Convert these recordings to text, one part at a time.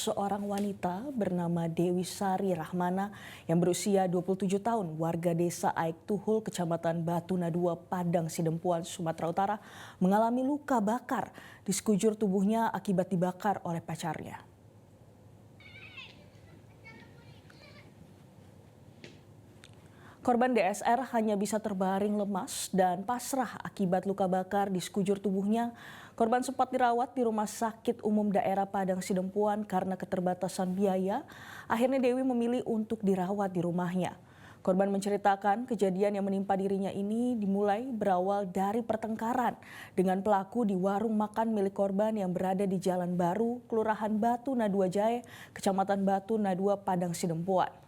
seorang wanita bernama Dewi Sari Rahmana yang berusia 27 tahun, warga desa Aik Tuhul, Kecamatan Batu Nadua, Padang Sidempuan, Sumatera Utara, mengalami luka bakar di sekujur tubuhnya akibat dibakar oleh pacarnya. Korban DSR hanya bisa terbaring lemas dan pasrah akibat luka bakar di sekujur tubuhnya. Korban sempat dirawat di Rumah Sakit Umum Daerah Padang Sidempuan karena keterbatasan biaya. Akhirnya Dewi memilih untuk dirawat di rumahnya. Korban menceritakan kejadian yang menimpa dirinya ini dimulai berawal dari pertengkaran dengan pelaku di warung makan milik korban yang berada di Jalan Baru, Kelurahan Batu Nadua Jaya, Kecamatan Batu Nadua, Padang Sidempuan.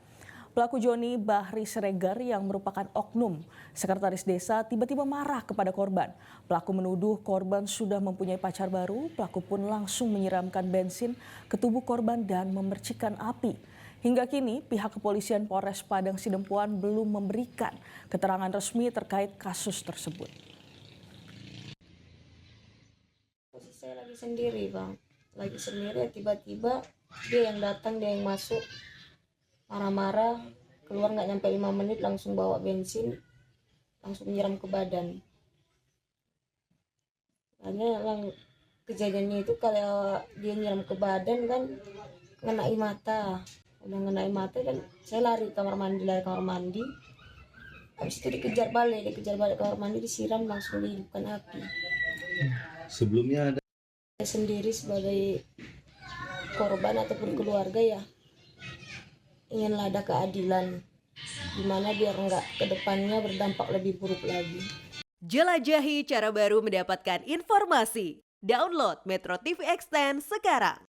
Pelaku Joni Bahri Siregar yang merupakan oknum sekretaris desa tiba-tiba marah kepada korban. Pelaku menuduh korban sudah mempunyai pacar baru. Pelaku pun langsung menyiramkan bensin ke tubuh korban dan memercikan api. Hingga kini pihak kepolisian Polres Padang Sidempuan belum memberikan keterangan resmi terkait kasus tersebut. Posisi saya lagi sendiri, Bang. Lagi sendiri, tiba-tiba dia yang datang, dia yang masuk. Marah-marah, keluar nggak nyampe 5 menit langsung bawa bensin, langsung nyiram ke badan. Hanya kejadiannya itu kalau dia nyiram ke badan kan ngenai mata. Udah ngenai mata kan saya lari kamar mandi. Habis itu dikejar balik kamar mandi, disiram, langsung dihidupkan api. Sebelumnya ada Saya sendiri sebagai korban ataupun keluarga ya inginlah ada keadilan, dimana biar nggak kedepannya berdampak lebih buruk lagi. Jelajahi cara baru mendapatkan informasi. Download Metro TV Extend sekarang.